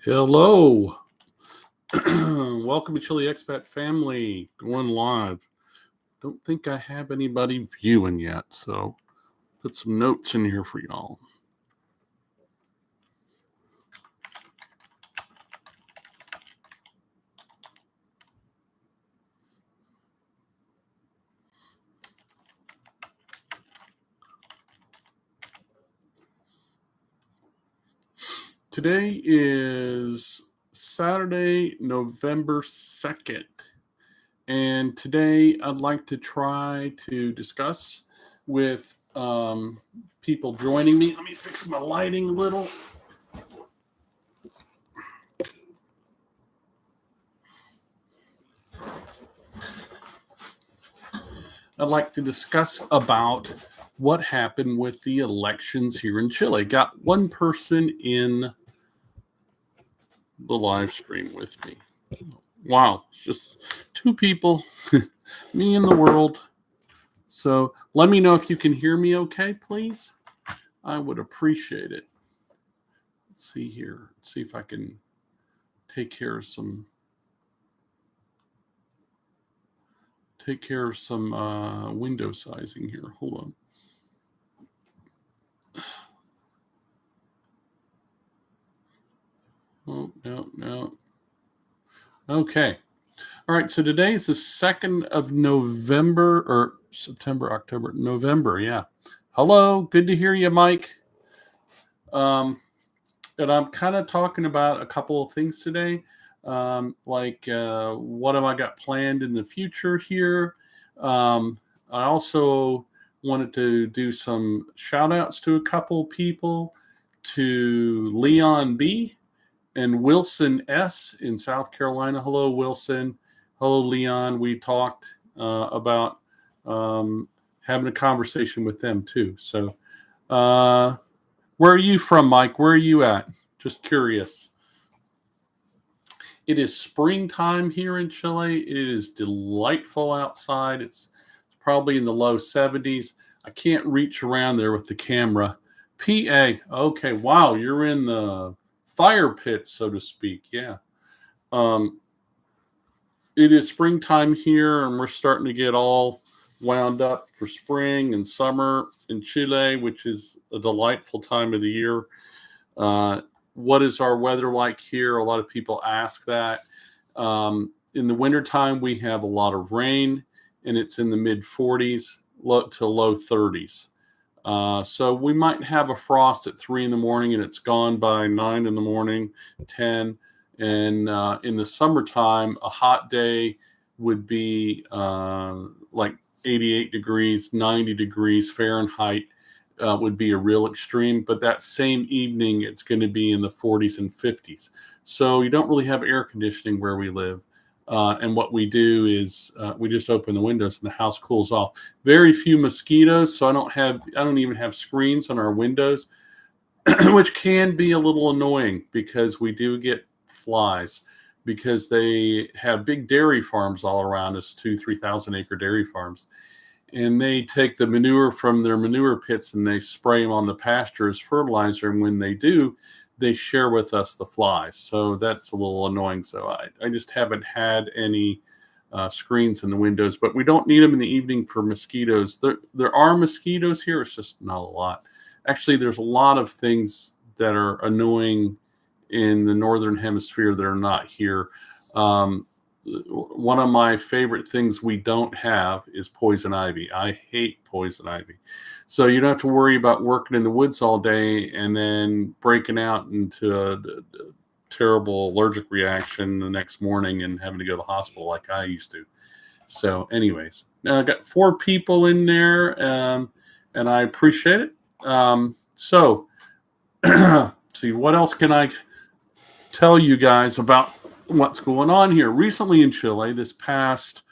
Hello. Welcome to Chile Expat Family. Going live. Don't think I have anybody viewing yet, so put some notes in here for y'all. Today is Saturday, November 2nd. And today I'd like to try to discuss with people joining me. Let me fix my lighting a little. I'd like to discuss about what happened with the elections here in Chile. Got one person in the live stream with me. Wow, it's just two people, me and the world. So let me know if you can hear me okay, please. I would appreciate it. Let's see here. See if I can take care of some window sizing here. Hold on. Oh, no. Okay. All right. So today is the 2nd of November or September, October, November. Yeah. Hello. Good to hear you, Mike. And I'm kind of talking about a couple of things today, like what have I got planned in the future here. I also wanted to do some shout outs to a couple people, to Leon B. and Wilson S. in South Carolina. Hello, Wilson. Hello, Leon. We talked about having a conversation with them too. So, where are you from, Mike? Where are you at? Just curious. It is springtime here in Chile. It is delightful outside. It's probably in the low 70s. I can't reach around there with the camera. PA. Okay. Wow. You're in the fire pit, so to speak. Yeah. It is springtime here, and we're starting to get all wound up for spring and summer in Chile, which is a delightful time of the year. What is our weather like here? A lot of people ask that. In the wintertime, we have a lot of rain, and it's in the mid 40s to low 30s. So we might have a frost at 3 in the morning, and it's gone by 9 in the morning, 10. And in the summertime, a hot day would be like 88 degrees, 90 degrees Fahrenheit would be a real extreme. But that same evening, it's going to be in the 40s and 50s. So you don't really have air conditioning where we live. And what we do is we just open the windows and the house cools off. Very few mosquitoes, so I don't even have screens on our windows, which can be a little annoying because we do get flies because they have big dairy farms all around us, 3,000 acre dairy farms. And they take the manure from their manure pits and they spray them on the pasture as fertilizer. And when they do, they share with us the flies. So that's a little annoying. So I just haven't had any screens in the windows, but we don't need them in the evening for mosquitoes. There are mosquitoes here. It's just not a lot. Actually, there's a lot of things that are annoying in the Northern Hemisphere that are not here. One of my favorite things we don't have is poison ivy. I hate poison ivy. So you don't have to worry about working in the woods all day and then breaking out into a terrible allergic reaction the next morning and having to go to the hospital like I used to. So anyways, now I got 4 people in there, and I appreciate it. So see, what else can I tell you guys about what's going on here? Recently in Chile, this past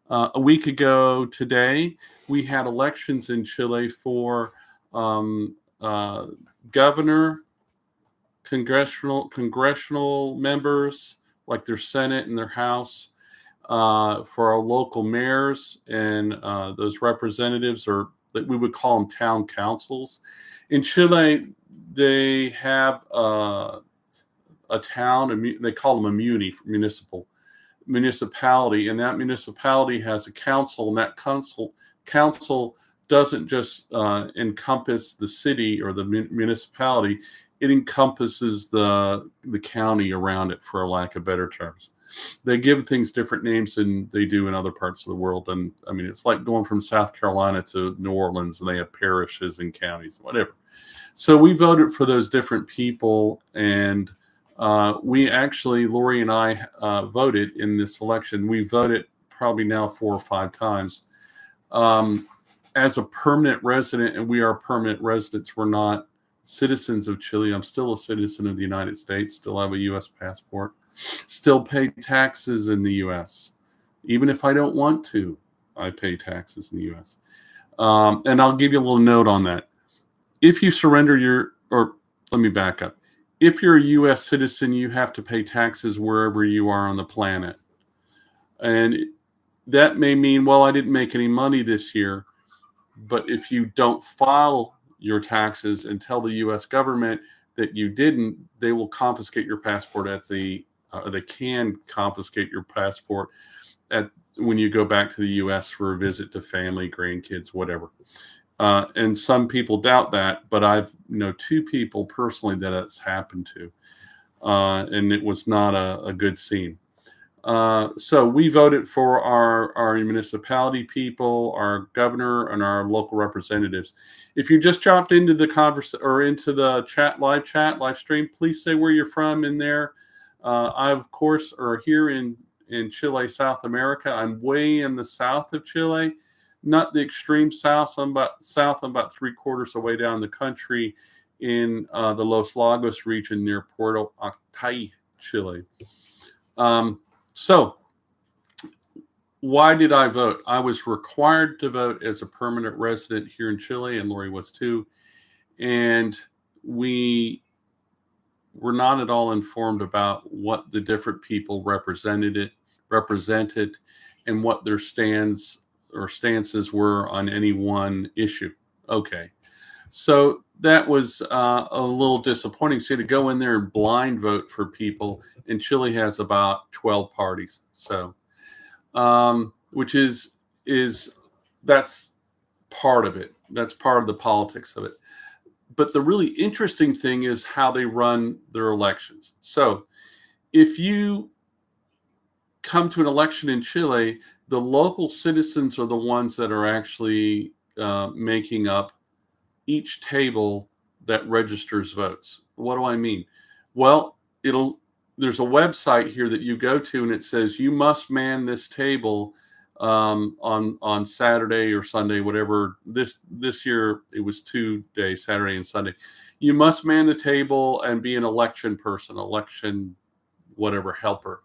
a week ago today, we had elections in Chile for governor, congressional members, like their Senate and their House, for our local mayors and those representatives, or that we would call them town councils. In Chile, they have a town, they call them a municipality, and that municipality has a council, and that council doesn't just encompass the city or the municipality. It encompasses the county around it, for lack of better terms. They give things different names than they do in other parts of the world. And I mean, it's like going from South Carolina to New Orleans, and they have parishes and counties, whatever. So we voted for those different people, and we actually, Lori and I voted in this election. We voted probably now 4 or 5 times. As a permanent resident, and we are permanent residents, we're not citizens of Chile. I'm still a citizen of the United States, still have a U.S. passport, still pay taxes in the U.S. Even if I don't want to, I pay taxes in the U.S. And I'll give you a little note on that. If you surrender let me back up. If you're a U.S. citizen, you have to pay taxes wherever you are on the planet. And that may mean, well, I didn't make any money this year. But if you don't file your taxes and tell the U.S. government that you didn't, they will confiscate your passport they can confiscate your passport when you go back to the U.S. for a visit to family, grandkids, whatever. And some people doubt that, but I've 2 people personally that it's happened to, and it was not a good scene. So we voted for our municipality people, our governor, and our local representatives. If you just dropped into the into the live stream, please say where you're from in there. I, of course, are here in Chile, South America. I'm way in the south of Chile, not the extreme south. I'm about 3/4 of the way down the country in the Los Lagos region near Puerto Acay, Chile. So why did I vote? I was required to vote as a permanent resident here in Chile, and Lori was too. And we were not at all informed about what the different people represented, and what their stances were on any one issue. Okay. So that was a little disappointing. So to go in there and blind vote for people, and Chile has about 12 parties. So, which that's part of it. That's part of the politics of it. But the really interesting thing is how they run their elections. So if you come to an election in Chile, the local citizens are the ones that are actually making up each table that registers votes. What do I mean? Well, there's a website here that you go to, and it says you must man this table on Saturday or Sunday, whatever. This year it was 2 days, Saturday and Sunday. You must man the table and be an election person, whatever helper.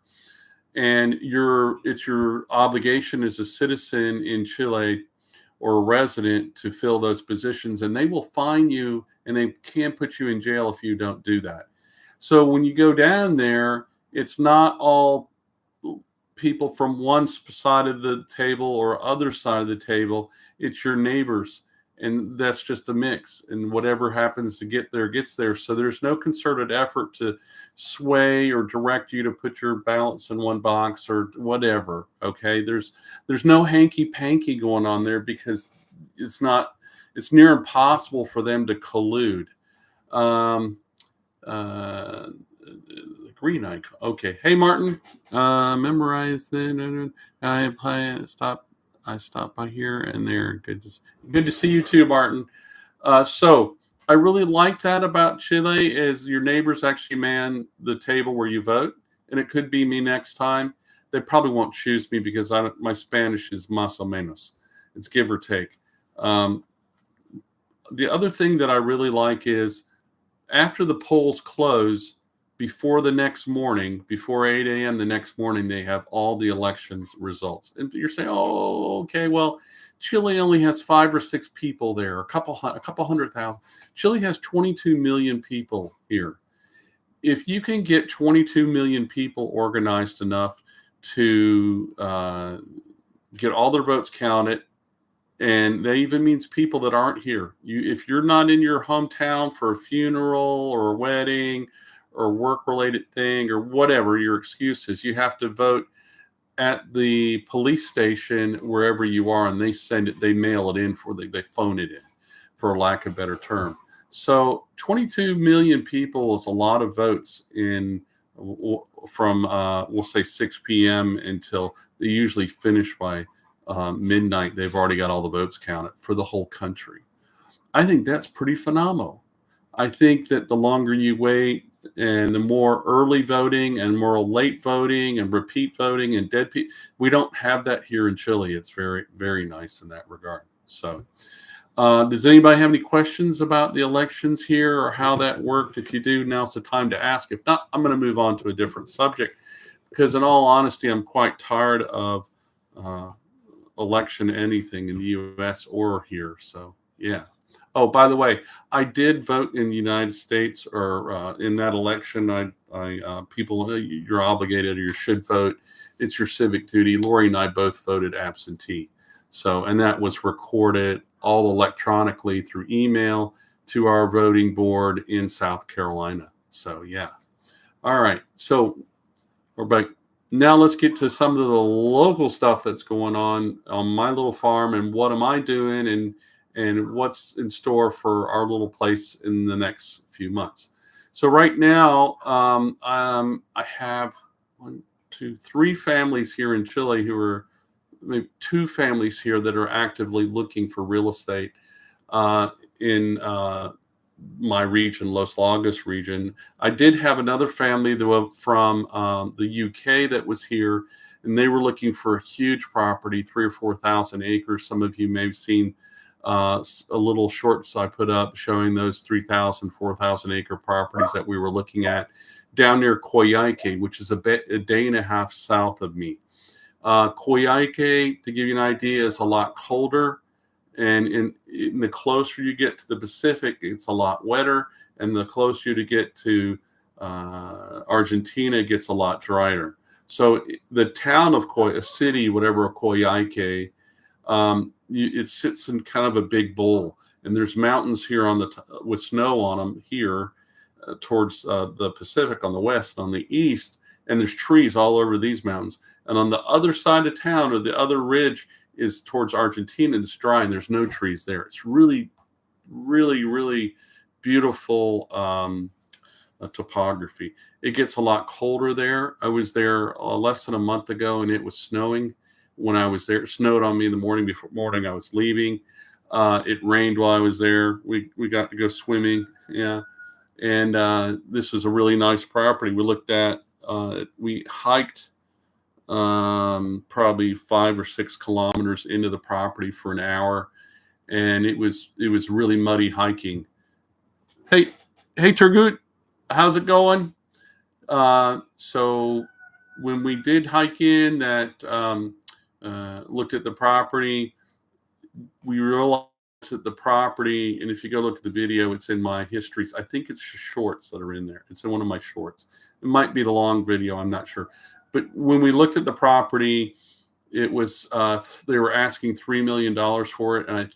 And it's your obligation as a citizen in Chile or a resident to fill those positions, and they will fine you, and they can put you in jail if you don't do that. So when you go down there, it's not all people from one side of the table or other side of the table. It's your neighbors, and that's just a mix, and whatever happens to get there gets there. So there's no concerted effort to sway or direct you to put your ballots in one box or whatever. Okay, there's no hanky-panky going on there, because it's near impossible for them to collude. Green icon. Okay. Hey, Martin. Memorize the. I stopped by here and there. Good to see you too, Martin. So I really like that about Chile, is your neighbors actually man the table where you vote, and it could be me next time. They probably won't choose me because my Spanish is más o menos. It's give or take. The other thing that I really like is after the polls close, before the next morning, before 8 a.m. the next morning, they have all the election results. And you're saying, oh, okay, well, Chile only has 5 or 6 people there, a couple 100,000. Chile has 22 million people here. If you can get 22 million people organized enough to get all their votes counted, and that even means people that aren't here. If you're not in your hometown for a funeral or a wedding or work-related thing or whatever your excuse is, you have to vote at the police station wherever you are, and they mail it in they phone it in, for lack of a better term. So 22 million people is a lot of votes from we'll say 6 p.m. until they usually finish by midnight. They've already got all the votes counted for the whole country. I think that's pretty phenomenal. I think that the longer you wait and the more early voting and more late voting and repeat voting and dead people, we don't have that here in Chile. It's very, very nice in that regard. So does anybody have any questions about the elections here or how that worked? If you do, now's the time to ask. If not, I'm going to move on to a different subject because in all honesty, I'm quite tired of election anything in the U.S. or here. So, yeah. Oh, by the way, I did vote in the United States or in that election. People, you're obligated or you should vote. It's your civic duty. Lori and I both voted absentee. So, and that was recorded all electronically through email to our voting board in South Carolina. So, yeah. All right. So, we're back. Now let's get to some of the local stuff that's going on my little farm and what am I doing and what's in store for our little place in the next few months. So right now, I have 3 families here in Chile maybe 2 families here that are actively looking for real estate in my region, Los Lagos region. I did have another family from the UK that was here, and they were looking for a huge property, 3,000 or 4,000 acres. Some of you may have seen a little shorts I put up showing those 3,000, 4,000 acre properties that we were looking at down near Coyhaique, which is a day and a half south of me. Coyhaique, to give you an idea, is a lot colder. And in the closer you get to the Pacific, it's a lot wetter. And the closer you get to Argentina, it gets a lot drier. So the town of Coyhaique, it sits in kind of a big bowl. And there's mountains here with snow on them here towards the Pacific on the west. On the east, and there's trees all over these mountains. And on the other side of town, or the other ridge, is towards Argentina, and it's dry, and there's no trees there. It's really, really, really beautiful topography. It gets a lot colder there. I was there less than a month ago, and it was snowing when I was there. It snowed on me in the morning I was leaving. It rained while I was there. We got to go swimming. Yeah. And this was a really nice property. We hiked probably 5 or 6 kilometers into the property for an hour, and it was really muddy hiking. Hey Turgut, how's it going? So when we did hike in that, looked at the property, we realized that the property, and if you go look at the video, it's in my histories. I think it's shorts that are in there. It's in one of my shorts. It might be the long video. I'm not sure. But when we looked at the property, it was they were asking $3 million for it, and it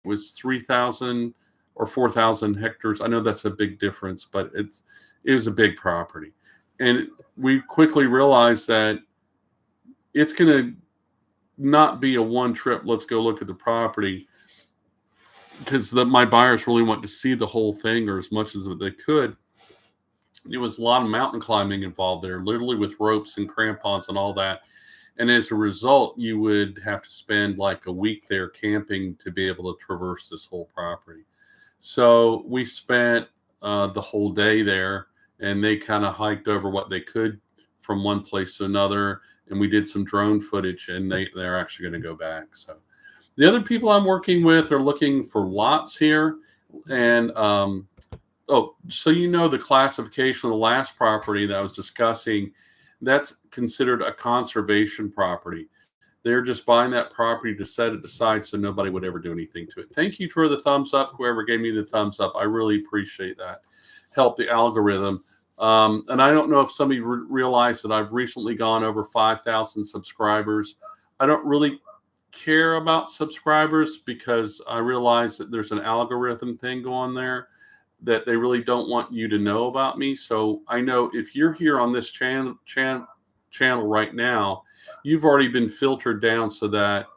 was 3,000 or 4,000 hectares. I know that's a big difference, but it was a big property, and we quickly realized that it's going to not be a one trip. Let's go look at the property, because my buyers really want to see the whole thing or as much as they could. There was a lot of mountain climbing involved there, literally with ropes and crampons and all that. And as a result, you would have to spend like a week there camping to be able to traverse this whole property. So we spent the whole day there, and they kind of hiked over what they could from one place to another. And we did some drone footage, and they're actually going to go back. So the other people I'm working with are looking for lots here. And so the classification of the last property that I was discussing, that's considered a conservation property. They're just buying that property to set it aside so nobody would ever do anything to it. Thank you for the thumbs up, whoever gave me the thumbs up. I really appreciate that. Help the algorithm. And I don't know if some of you realize that I've recently gone over 5,000 subscribers. I don't really care about subscribers because I realize that there's an algorithm thing going there that they really don't want you to know about me. So I know if you're here on this channel right now, you've already been filtered down so that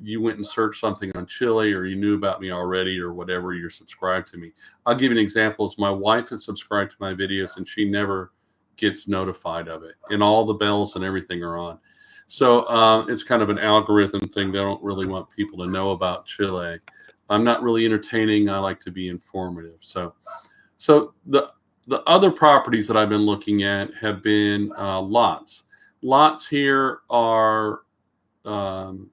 you went and searched something on Chile, or you knew about me already, or whatever, you're subscribed to me. I'll give you an example. Is my wife is subscribed to my videos and she never gets notified of it, and all the bells and everything are on. So it's kind of an algorithm thing. They don't really want people to know about Chile. I'm not really entertaining. I like to be informative. So the other properties that I've been looking at have been lots. Lots here are an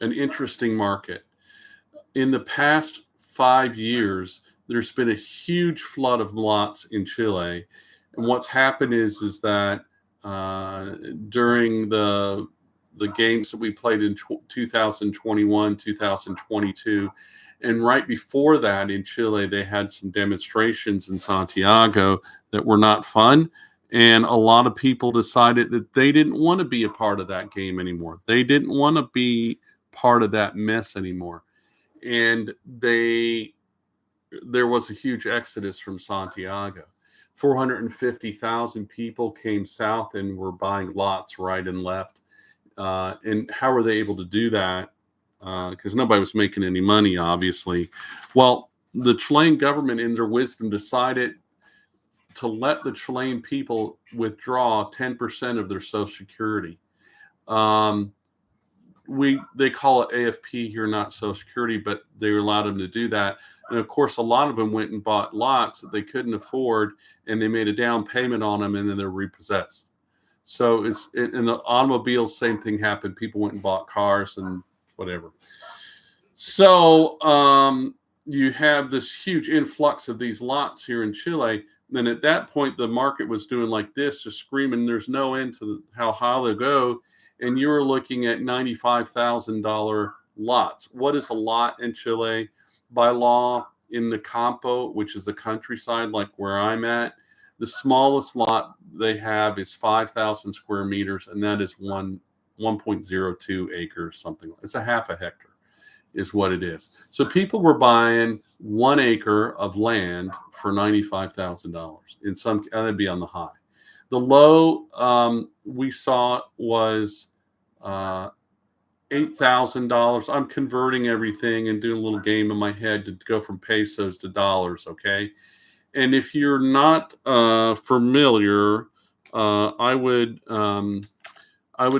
interesting market. In the past 5 years, there's been a huge flood of lots in Chile. And what's happened is that during the games that we played in 2021, 2022, and right before that in Chile, they had some demonstrations in Santiago that were not fun. And a lot of people decided that they didn't want to be a part of that game anymore. They didn't want to be part of that mess anymore. And there was a huge exodus from Santiago. 450,000 people came south and were buying lots right and left. And how were they able to do that? Because nobody was making any money, obviously. Well, the Chilean government, in their wisdom, decided to let the Chilean people withdraw 10% of their Social Security. They call it AFP here, not Social Security, but they allowed them to do that. And of course, a lot of them went and bought lots that they couldn't afford, and they made a down payment on them, and then they're repossessed. So in the automobiles, same thing happened. People went and bought cars and whatever. So you have this huge influx of these lots here in Chile. Then at that point, the market was doing like this, just screaming, there's no end to how high they'll go. And you're looking at $95,000 lots. What is a lot in Chile? By law, in the Campo, which is the countryside, like where I'm at, the smallest lot they have is 5,000 square meters, and that is 1.02 acres, something. It's a half a hectare is what it is. So people were buying 1 acre of land for $95,000. In some, that'd be on the high. The low we saw was $8,000. I'm converting everything and doing a little game in my head to go from pesos to dollars, okay? And if you're not familiar, I would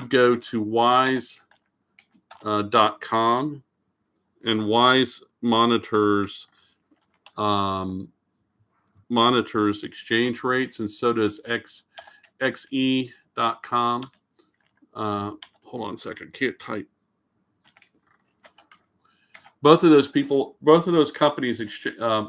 go to wise.com, and Wise monitors exchange rates, and so does xe.com. Hold on a second, can't type. Both of those companies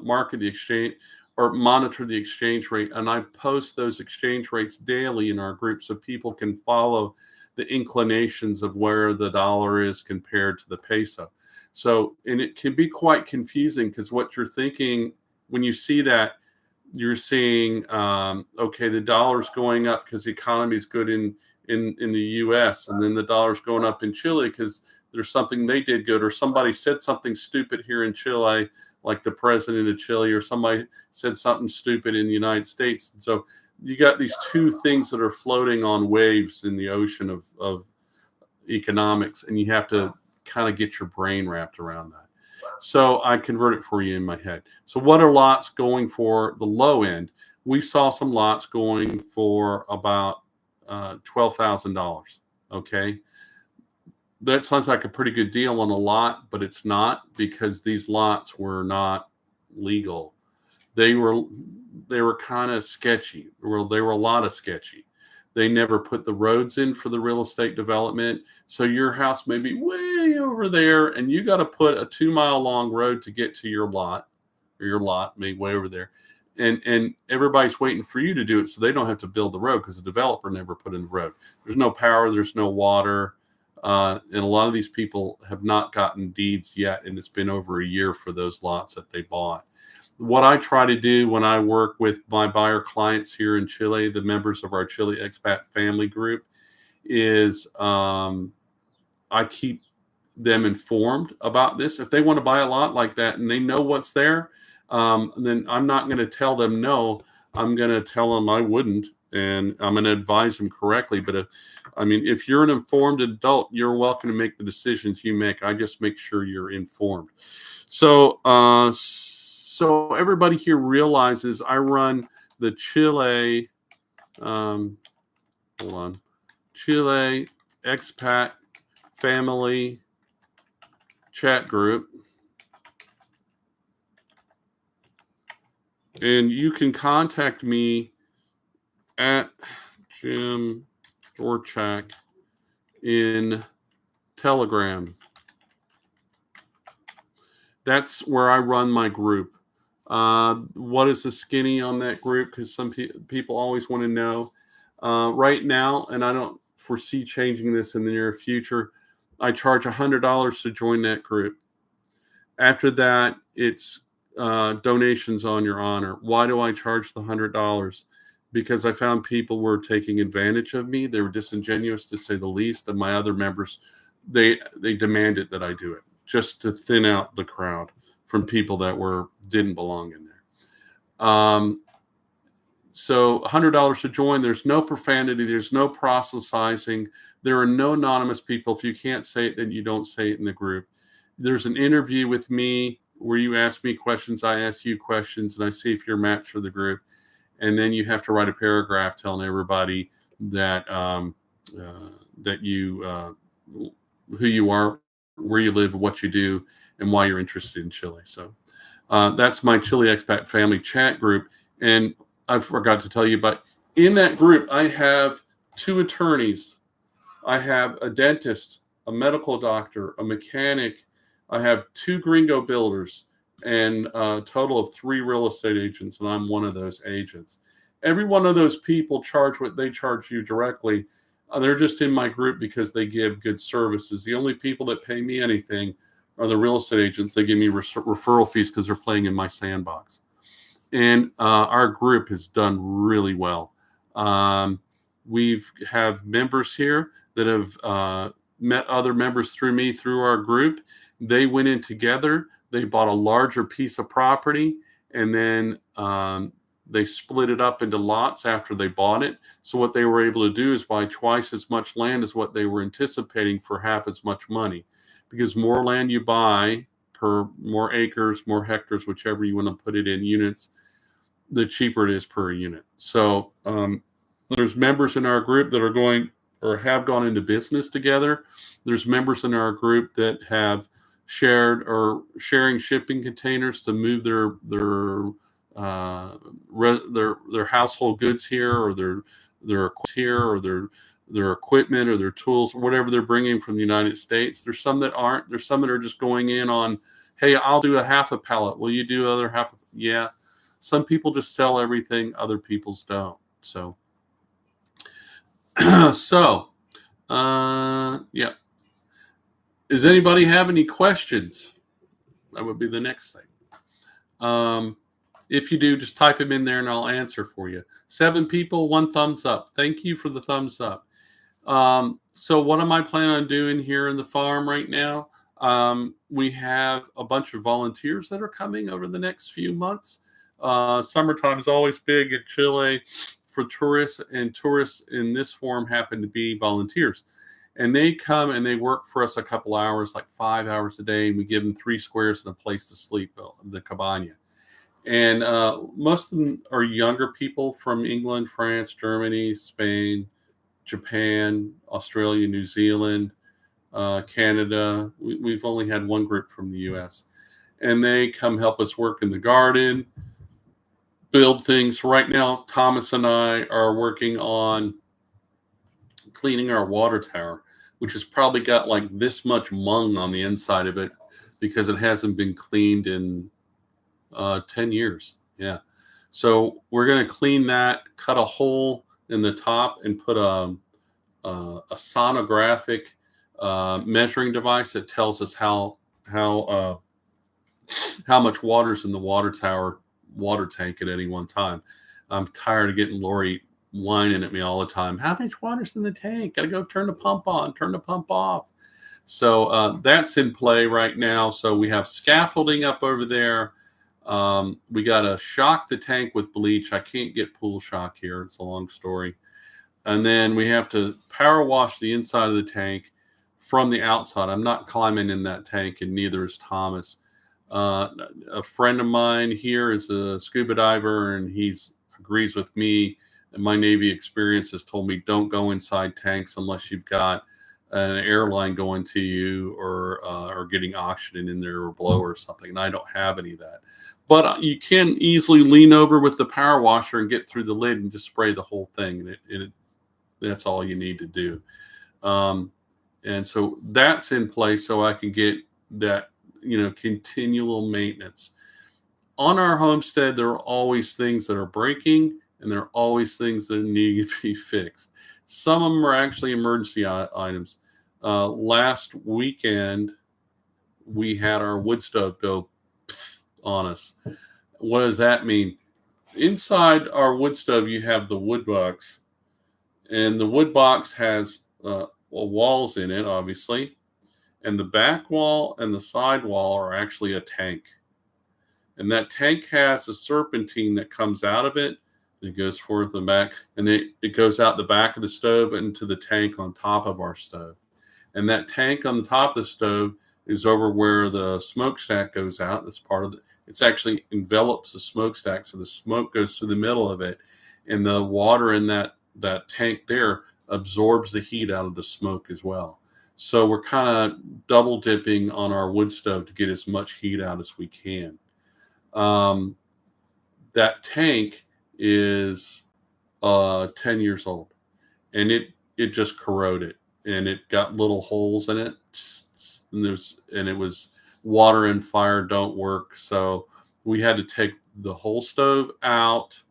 market the exchange or monitor the exchange rate, and I post those exchange rates daily in our group so people can follow the inclinations of where the dollar is compared to the peso. So, and it can be quite confusing because what you're thinking when you see that, you're seeing, okay, the dollar's going up because the economy is good in the U.S., and then the dollar's going up in Chile because there's something they did good, or somebody said something stupid here in Chile, like the president of Chile, or somebody said something stupid in the United States. And so you got these two things that are floating on waves in the ocean of economics, and you have to kind of get your brain wrapped around that. So I convert it for you in my head. So what are lots going for the low end? We saw some lots going for about $12,000. Okay. That sounds like a pretty good deal on a lot, but it's not, because these lots were not legal. They were kind of sketchy. Well, they were a lot of sketchy. They never put the roads in for the real estate development. So your house may be way over there, and you got to put a 2-mile long road to get to your lot, or your lot may be way over there. And everybody's waiting for you to do it so they don't have to build the road, because the developer never put in the road. There's no power, there's no water. And a lot of these people have not gotten deeds yet, and it's been over a year for those lots that they bought. What I try to do when I work with my buyer clients here in Chile, the members of our Chile Expat Family group, is I keep them informed about this. If they want to buy a lot like that and they know what's there, then I'm not going to tell them no. I'm going to tell them I wouldn't, and I'm going to advise them correctly. But if you're an informed adult, you're welcome to make the decisions you make. I just make sure you're informed. So everybody here realizes I run the Chile, Chile Expat Family chat group. And you can contact me at Jim Dorchak in Telegram. That's where I run my group. What is the skinny on that group? Because some people always want to know. Right now, and I don't foresee changing this in the near future, I charge $100 to join that group. After that, it's donations on your honor. Why do I charge the $100? Because I found people were taking advantage of me. They were disingenuous, to say the least. And my other members, they demanded that I do it, just to thin out the crowd from people that didn't belong in there. So $100 to join. There's no profanity. There's no proselytizing. There are no anonymous people. If you can't say it, then you don't say it in the group. There's an interview with me where you ask me questions, I ask you questions, and I see if you're a match for the group. And then you have to write a paragraph telling everybody that that you who you are, where you live, what you do, and why you're interested in Chile. So that's my Chile Expat Family chat group. And I forgot to tell you, but in that group, I have 2 attorneys. I have a dentist, a medical doctor, a mechanic. I have 2 gringo builders, and a total of 3 real estate agents, and I'm one of those agents. Every one of those people charge what they charge you directly. They're just in my group because they give good services. The only people that pay me anything are the real estate agents. They give me referral fees because they're playing in my sandbox. And our group has done really well. We have members here that have met other members through me, through our group. They went in together. They bought a larger piece of property, and then they split it up into lots after they bought it. So what they were able to do is buy twice as much land as what they were anticipating for half as much money. Because more land you buy, per more acres, more hectares, whichever you want to put it in units, the cheaper it is per unit. So there's members in our group that are going or have gone into business together. There's members in our group that have shared or sharing shipping containers to move their household goods here, or their equipment or their tools, or whatever they're bringing from the United States. There's some that aren't. There's some that are just going in on, hey, I'll do a half a pallet. Will you do other half? Yeah. Some people just sell everything. Other people's don't. So, yeah. Does anybody have any questions? That would be the next thing. If you do, just type them in there and I'll answer for you. 7 people, 1 thumbs up. Thank you for the thumbs up. So what am I planning on doing here in the farm right now? We have a bunch of volunteers that are coming over the next few months. Summertime is always big in Chile for tourists, and tourists in this form happen to be volunteers. And they come and they work for us a couple hours, like 5 hours a day, and we give them 3 squares and a place to sleep, the cabana. And most of them are younger people from England, France, Germany, Spain, Japan, Australia, New Zealand, Canada. We've only had 1 group from the US. And they come help us work in the garden, build things. Right now, Thomas and I are working on cleaning our water tower, which has probably got like this much mung on the inside of it because it hasn't been cleaned in 10 years. Yeah. So we're going to clean that, cut a hole in the top, and put a sonographic measuring device that tells us how much water's in the water tower water tank at any one time. I'm tired of getting Lori whining at me all the time. How much water's in the tank? Gotta go turn the pump on, turn the pump off. So that's in play right now. So we have scaffolding up over there. We got to shock the tank with bleach. I can't get pool shock here. It's a long story. And then we have to power wash the inside of the tank from the outside. I'm not climbing in that tank, and neither is Thomas. A friend of mine here is a scuba diver, and he's agrees with me. And my Navy experience has told me don't go inside tanks unless you've got an airline going to you or getting oxygen in there or blower or something. And I don't have any of that. But you can easily lean over with the power washer and get through the lid and just spray the whole thing. And that's all you need to do. And so that's in place so I can get that, continual maintenance. On our homestead, there are always things that are breaking and there are always things that need to be fixed. Some of them are actually emergency items. Last weekend, we had our wood stove go on us. What does that mean? Inside our wood stove, you have the wood box, and the wood box has walls in it, obviously, and the back wall and the side wall are actually a tank. And that tank has a serpentine that comes out of it. It goes forth and back, and it goes out the back of the stove into the tank on top of our stove. And that tank on the top of the stove is over where the smokestack goes out. That's part of it's actually envelops the smokestack. So the smoke goes through the middle of it, and the water in that tank there absorbs the heat out of the smoke as well. So we're kind of double dipping on our wood stove to get as much heat out as we can. That tank is 10 years old, and it just corroded, and it got little holes in it, and it was water and fire don't work. So we had to take the whole stove out,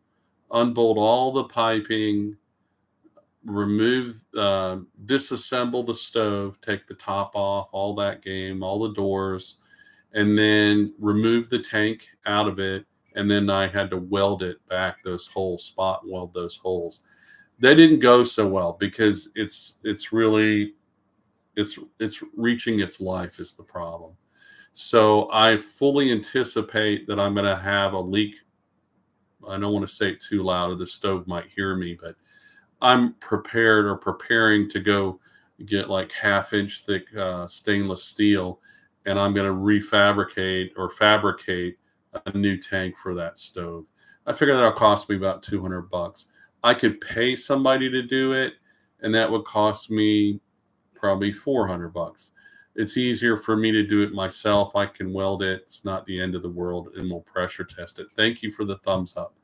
unbolt all the piping, disassemble the stove, take the top off, all that game, all the doors, and then remove the tank out of it. And then I had to weld it back, those holes, spot weld those holes. That didn't go so well because it's reaching its life is the problem. So I fully anticipate that I'm going to have a leak. I don't want to say it too loud or the stove might hear me, but I'm preparing to go get like 1/2-inch thick stainless steel, and I'm going to fabricate a new tank for that stove. I figure that'll cost me about $200. I could pay somebody to do it, and that would cost me probably $400. It's easier for me to do it myself. I can weld it. It's not the end of the world, and we'll pressure test it. Thank you for the thumbs up.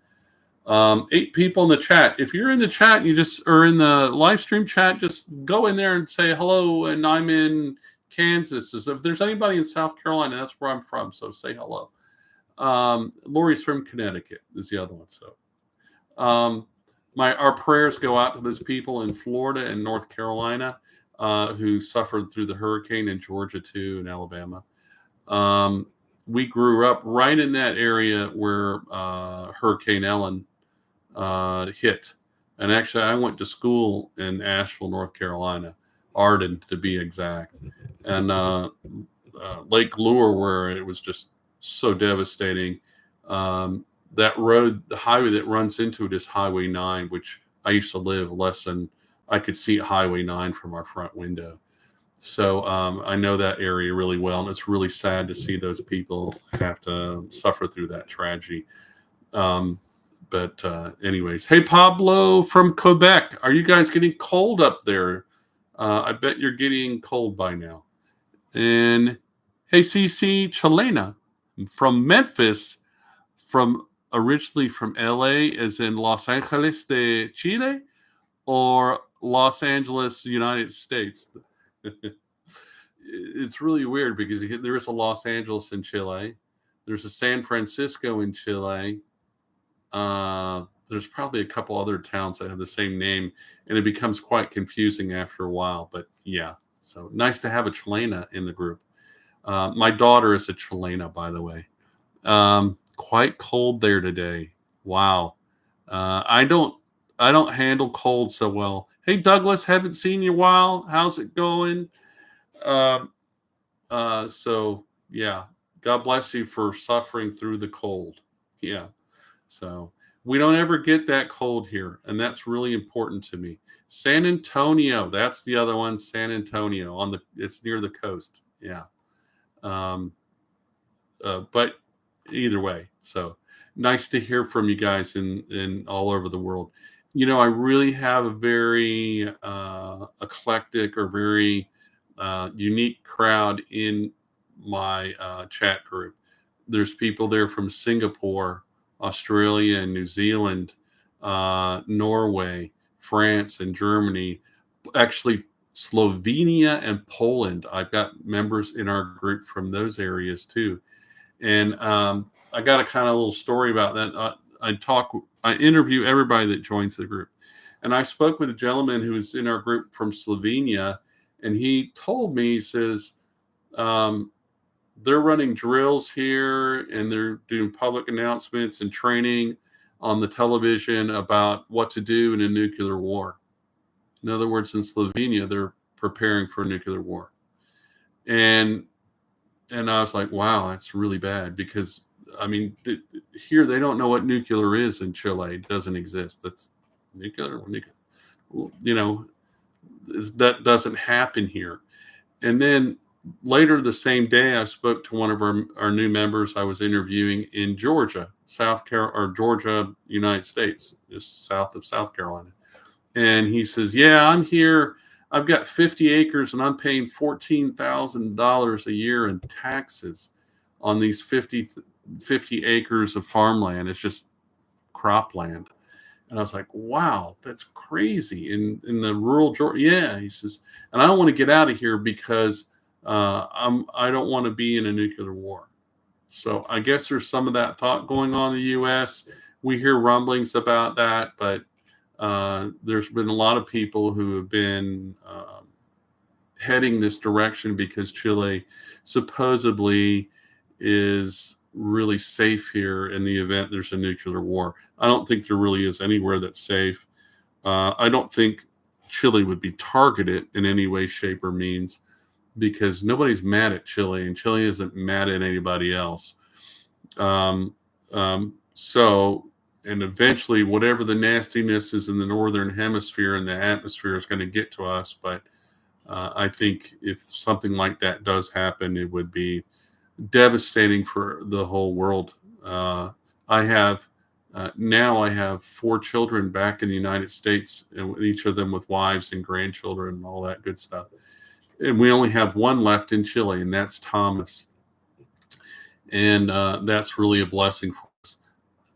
8 people in the chat. If you're in the chat, or in the live stream chat, just go in there and say hello. And I'm in Kansas. If there's anybody in South Carolina, that's where I'm from. So say hello. Lori's from Connecticut is the other one. So, our prayers go out to those people in Florida and North Carolina who suffered through the hurricane, in Georgia too, and Alabama. We grew up right in that area where Hurricane Ellen hit. And actually, I went to school in Asheville, North Carolina, Arden to be exact, and Lake Lure, where it was just so devastating. That road, the highway that runs into it is Highway 9, which I used to live I could see Highway 9 from our front window. So I know that area really well, and it's really sad to see those people have to suffer through that tragedy. But anyways, hey, Pablo from Quebec, are you guys getting cold up there? I bet you're getting cold by now. And hey, CC Chilena from Memphis, originally from LA, as in Los Angeles de Chile, or Los Angeles, United States. It's really weird because there is a Los Angeles in Chile. There's a San Francisco in Chile. There's probably a couple other towns that have the same name, and it becomes quite confusing after a while. But yeah, so nice to have a Chilena in the group. My daughter is a Chilena, by the way. Quite cold there today. Wow. I don't handle cold so well. Hey, Douglas, haven't seen you in a while. How's it going? So yeah, God bless you for suffering through the cold. Yeah. So we don't ever get that cold here, and that's really important to me. San Antonio, that's the other one. San Antonio it's near the coast. Yeah. Um, but either way, so nice to hear from you guys in all over the world. I really have a very eclectic or very unique crowd in my chat group. There's people there from Singapore, Australia, and New Zealand, Norway, France, and Germany. Actually, Slovenia and Poland. I've got members in our group from those areas too. And I got a kind of little story about that. I interview everybody that joins the group. And I spoke with a gentleman who was in our group from Slovenia, and he told me, he says, um, they're running drills here and they're doing public announcements and training on the television about what to do in a nuclear war. In other words, in Slovenia, they're preparing for a nuclear war. And I was like, wow, that's really bad because, I mean, here they don't know what nuclear is in Chile. It doesn't exist. That's nuclear. You know, that doesn't happen here. And then later the same day, I spoke to one of our new members I was interviewing in Georgia, Georgia, United States, just south of South Carolina. And he says, yeah, I'm here. I've got 50 acres and I'm paying $14,000 a year in taxes on these 50 acres of farmland. It's just cropland. And I was like, wow, that's crazy. In the rural Georgia. Yeah, he says, and I don't want to get out of here because I don't want to be in a nuclear war. So I guess there's some of that thought going on in the U.S. We hear rumblings about that, but there's been a lot of people who have been heading this direction because Chile supposedly is really safe here in the event there's a nuclear war. I don't think there really is anywhere that's safe. I don't think Chile would be targeted in any way, shape, or means because nobody's mad at Chile and Chile isn't mad at anybody else. And eventually, whatever the nastiness is in the northern hemisphere and the atmosphere is going to get to us. But I think if something like that does happen, it would be devastating for the whole world. I have 4 children back in the United States, and each of them with wives and grandchildren and all that good stuff. And we only have one left in Chile, and that's Thomas. And that's really a blessing for us.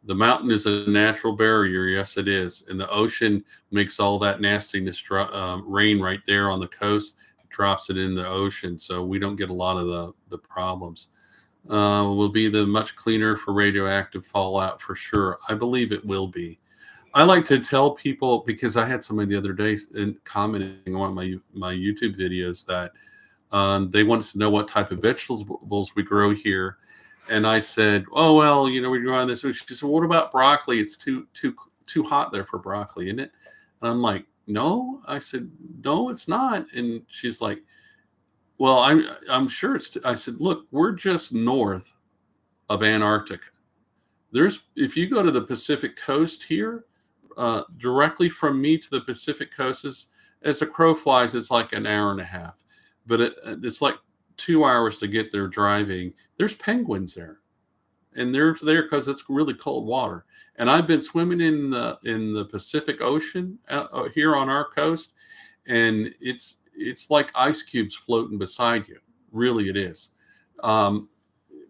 The mountain is a natural barrier. Yes, it is. And the ocean makes all that nastiness rain right there on the coast, drops it in the ocean. So we don't get a lot of the problems. Will be the much cleaner for radioactive fallout for sure. I believe it will be. I like to tell people, because I had somebody the other day commenting on my YouTube videos that they wanted to know what type of vegetables we grow here. And I said, oh, well, we're growing this. She said, what about broccoli? It's too hot there for broccoli, isn't it? And I'm like, no. I said, no, it's not. And she's like, well, I'm sure it's. I said, look, we're just north of Antarctica. If you go to the Pacific coast here, directly from me to the Pacific coast as a crow flies, it's like an hour and a half, but it's like 2 hours to get there driving. There's penguins there, and they're there because it's really cold water. And I've been swimming in the Pacific Ocean here on our coast, and it's like ice cubes floating beside you. Really, it is.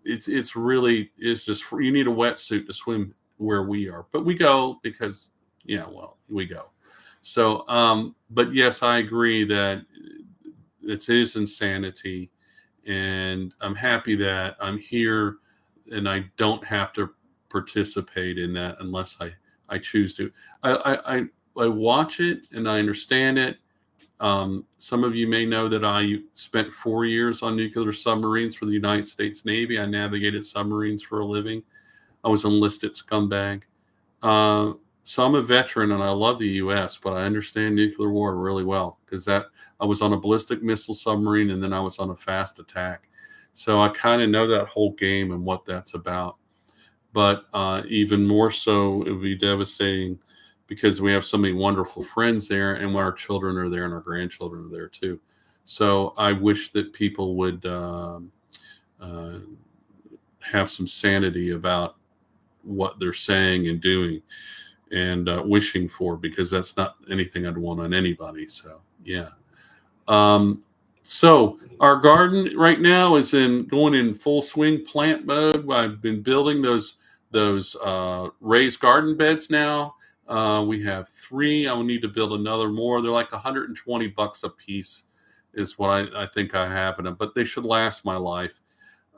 It's just you need a wetsuit to swim where we are, but we go because we go. So, but yes, I agree that it is insanity, and I'm happy that I'm here and I don't have to participate in that unless I choose to. I watch it and I understand it. Some of you may know that I spent 4 years on nuclear submarines for the United States Navy. I navigated submarines for a living. I was an enlisted scumbag. So I'm a veteran and I love the U.S., but I understand nuclear war really well because I was on a ballistic missile submarine and then I was on a fast attack. So I kind of know that whole game and what that's about. But even more so, it would be devastating because we have so many wonderful friends there, and when our children are there and our grandchildren are there too. So I wish that people would uh, have some sanity about what they're saying and doing and wishing for, because that's not anything I'd want on anybody. So yeah. Um, so our garden right now is in going in full swing plant mode. I've been building those raised garden beds now. We have three. I will need to build another more. They're like $120 a piece, is what I think I have in them, but they should last my life.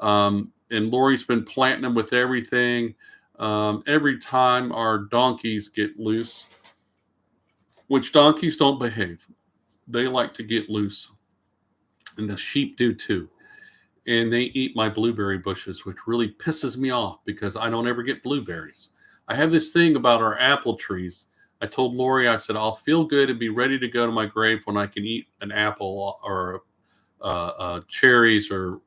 And Lori's been planting them with everything. Every time our donkeys get loose, which donkeys don't behave, they like to get loose, and the sheep do too. And they eat my blueberry bushes, which really pisses me off because I don't ever get blueberries. I have this thing about our apple trees. I told Lori, I said, I'll feel good and be ready to go to my grave when I can eat an apple or cherries or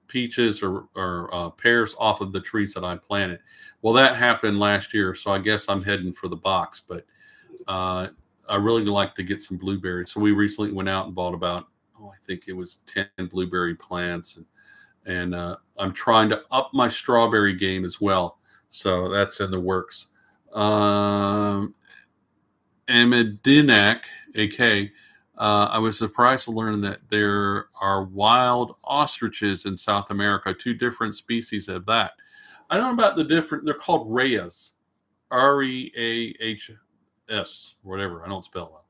peaches or pears off of the trees that I planted. Well, that happened last year, so I guess I'm heading for the box. But I really like to get some blueberries. So we recently went out and bought about, I think it was 10 blueberry plants, and I'm trying to up my strawberry game as well. So that's in the works. Amedinak, AK. I was surprised to learn that there are wild ostriches in South America, two different species of that. I don't know about the different, they're called reyes, Rehs, whatever. I don't spell well.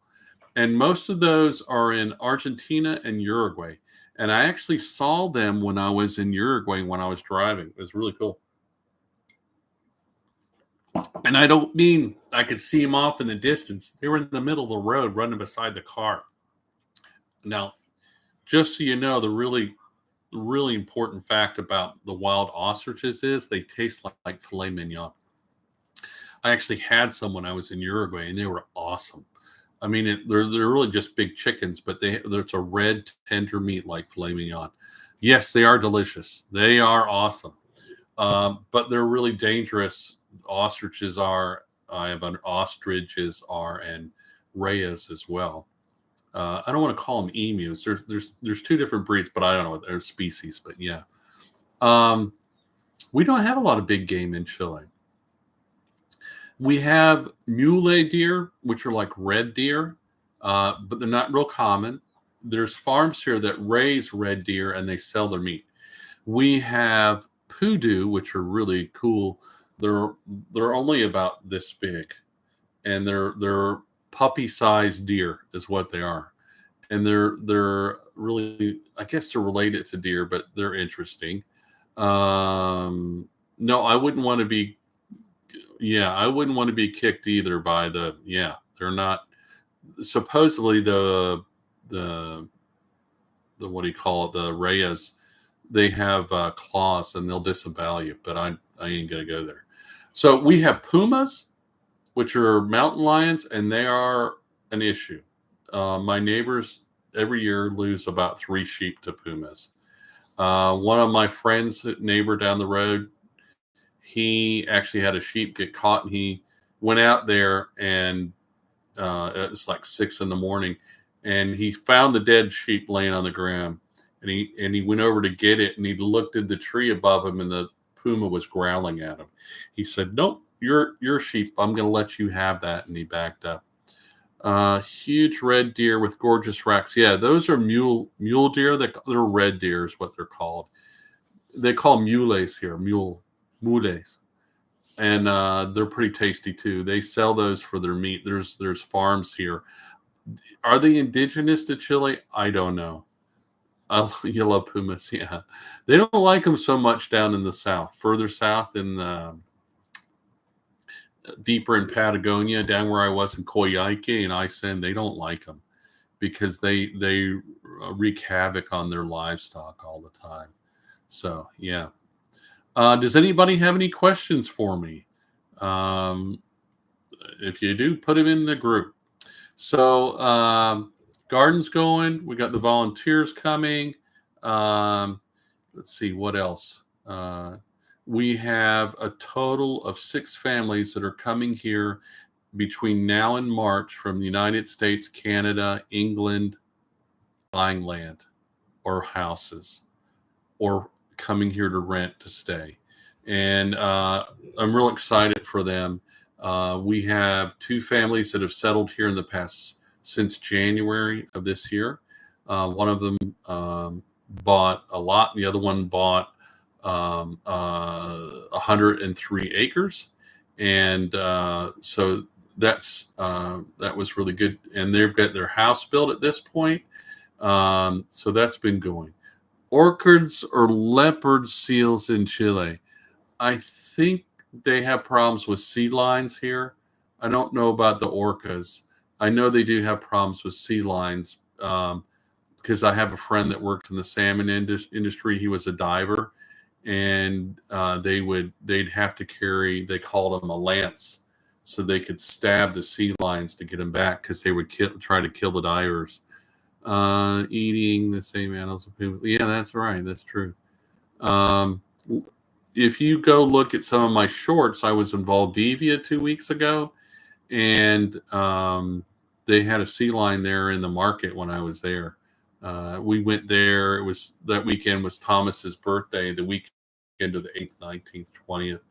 And most of those are in Argentina and Uruguay. And I actually saw them when I was in Uruguay when I was driving. It was really cool. And I don't mean I could see them off in the distance. They were in the middle of the road running beside the car. Now, just so you know, the really important fact about the wild ostriches is they taste like filet mignon. I actually had some when I was in Uruguay, and they were awesome. I mean, they're really just big chickens, but there's a red tender meat like filet mignon. Yes, they are delicious. They are awesome, but they're really dangerous. Ostriches are. I have an ostriches are and reyes as well. I don't want to call them emus. There's two different breeds, but I don't know what they're species. But yeah, um, we don't have a lot of big game in Chile. We have mule deer, which are like red deer, but they're not real common. There's farms here that raise red deer and they sell their meat. We have poodoo, which are really cool. They're they're only about this big, and they're puppy-sized deer is what they are. And they're really, I guess they're related to deer, but they're interesting. No, I wouldn't want to be Yeah, I wouldn't want to be kicked either by yeah, they're not supposedly the what do you call it, the Reyes, they have claws and they'll disavow you, but I ain't gonna go there. So we have pumas, which are mountain lions, and they are an issue. My neighbors every year lose about 3 sheep to pumas. One of my friends, neighbor down the road, he actually had a sheep get caught, and he went out there, and it's like 6 in the morning, and he found the dead sheep laying on the ground, and he went over to get it, and he looked at the tree above him, and the puma was growling at him. He said, "Nope, you're sheep. I'm going to let you have that," and he backed up. Huge red deer with gorgeous racks. Yeah, those are mule deer. They're red deer is what they're called. They call mules here, mules, and they're pretty tasty too. They sell those for their meat. There's farms here. Are they indigenous to Chile? I don't know. Yellow pumas, yeah. They don't like them so much down in the south, further south in deeper in Patagonia, down where I was in Coyhaique and Iceland. They don't like them because they wreak havoc on their livestock all the time. So yeah. Does anybody have any questions for me? Um, if you do, put them in the group. So garden's going. We got the volunteers coming. Um, let's see what else. We have a total of 6 families that are coming here between now and March from the United States, Canada, England, buying land or houses, or coming here to rent to stay. And I'm real excited for them. We have 2 families that have settled here in the past since January of this year. One of them bought a lot, and the other one bought 103 acres. And so that was really good. And they've got their house built at this point. So that's been going. Orchids or leopard seals in Chile. I think they have problems with sea lions here. I don't know about the orcas. I know they do have problems with sea lions because I have a friend that works in the salmon industry. He was a diver, and they'd have to carry, they called them a lance, so they could stab the sea lions to get them back because they would try to kill the divers. Eating the same animals. Yeah, that's right. That's true. If you go look at some of my shorts, I was in Valdivia 2 weeks ago, and they had a sea lion there in the market when I was there. We went there. It was that weekend was Thomas's birthday, the weekend of the 8th, 19th, 20th.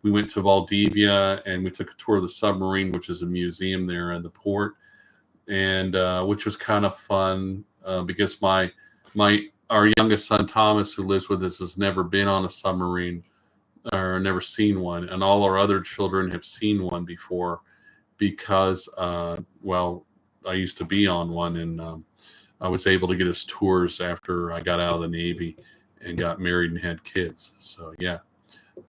We went to Valdivia and we took a tour of the submarine, which is a museum there in the port, and which was kind of fun because our youngest son Thomas, who lives with us, has never been on a submarine or never seen one, and all our other children have seen one before because well, I used to be on one, and I was able to get us tours after I got out of the Navy and got married and had kids. So yeah,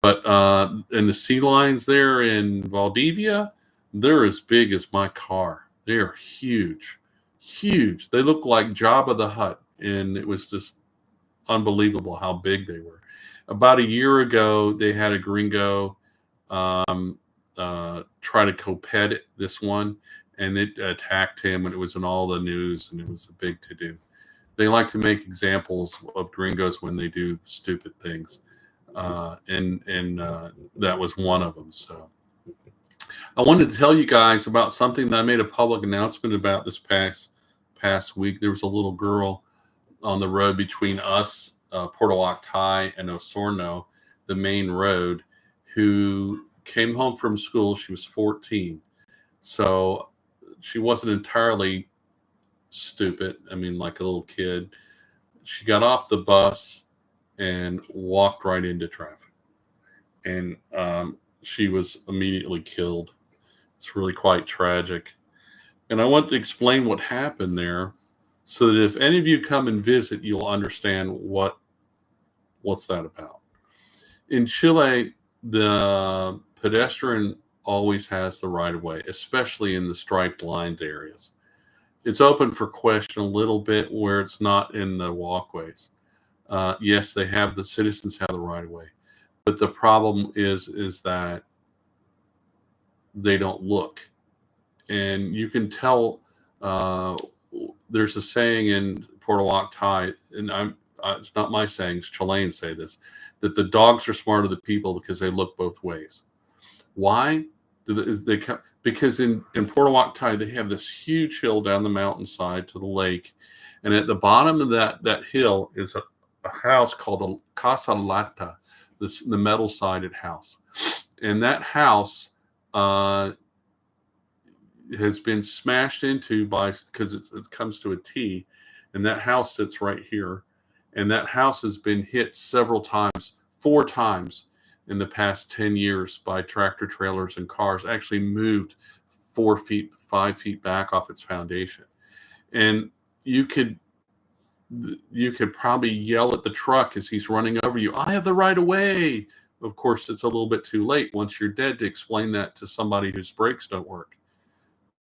but and the sea lions there in Valdivia, they're as big as my car. They're huge, huge. They look like Jabba the Hutt, and it was just unbelievable how big they were. About a year ago, they had a gringo try to co-pet this one, and it attacked him, and it was in all the news, and it was a big to-do. They like to make examples of gringos when they do stupid things, and that was one of them. So I wanted to tell you guys about something that I made a public announcement about this past week. There was a little girl on the road between us, Porto Octai, and Osorno, the main road, who came home from school. She was 14. So she wasn't entirely stupid. I mean, like a little kid. She got off the bus and walked right into traffic. And she was immediately killed. It's really quite tragic. And I want to explain what happened there so that if any of you come and visit, you'll understand what's that about. In Chile, the pedestrian always has the right of way, especially in the striped lined areas. It's open for question a little bit where it's not in the walkways. Yes, the citizens have the right of way, but the problem is that they don't look. And you can tell there's a saying in Porto Octai, and it's not my saying, Chileans say this, that the dogs are smarter than people because they look both ways. Why? Because in Porto Octai, they have this huge hill down the mountainside to the lake. And at the bottom of that hill is a house called the Casa Lata, the metal-sided house. And that house has been smashed into because it comes to a T, and that house sits right here. And that house has been hit several times, 4 times in the past 10 years by tractor trailers and cars, actually moved 4 feet, 5 feet back off its foundation. And you could probably yell at the truck as he's running over you, "I have the right of way." Of course, it's a little bit too late once you're dead to explain that to somebody whose brakes don't work.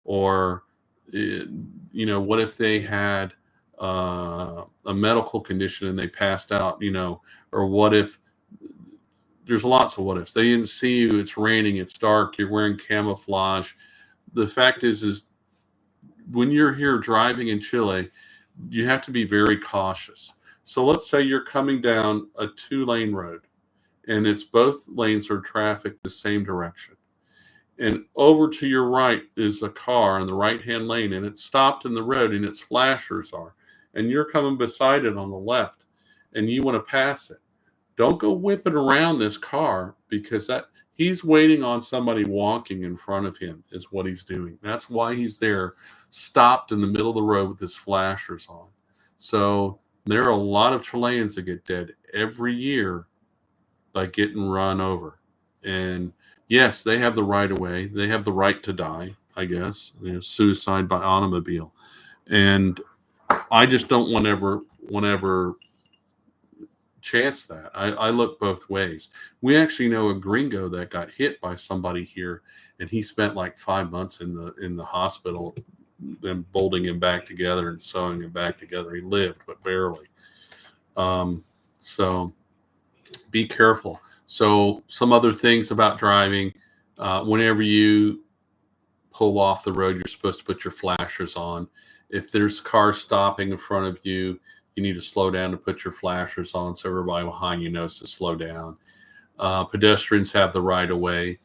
Or, what if they had a medical condition and they passed out, or what if there's lots of what ifs. They didn't see you. It's raining. It's dark. You're wearing camouflage. The fact is when you're here driving in Chile, you have to be very cautious. So let's say you're coming down a 2-lane road, and it's both lanes are traffic the same direction. And over to your right is a car in the right-hand lane, and it's stopped in the road, and its flashers are, and you're coming beside it on the left, and you want to pass it. Don't go whipping around this car, because that he's waiting on somebody walking in front of him is what he's doing. That's why he's there, stopped in the middle of the road with his flashers on. So there are a lot of Chileans that get dead every year by getting run over. And yes, they have the right of way. They have the right to die, I guess. Suicide by automobile. And I just don't whenever chance that. I look both ways. We actually know a gringo that got hit by somebody here, and he spent like 5 months in the hospital, them bolting him back together and sewing him back together. He lived, but barely. So be careful. So some other things about driving, whenever you pull off the road, you're supposed to put your flashers on. If there's cars stopping in front of you, you need to slow down and put your flashers on so everybody behind you knows to slow down. Pedestrians have the right of way.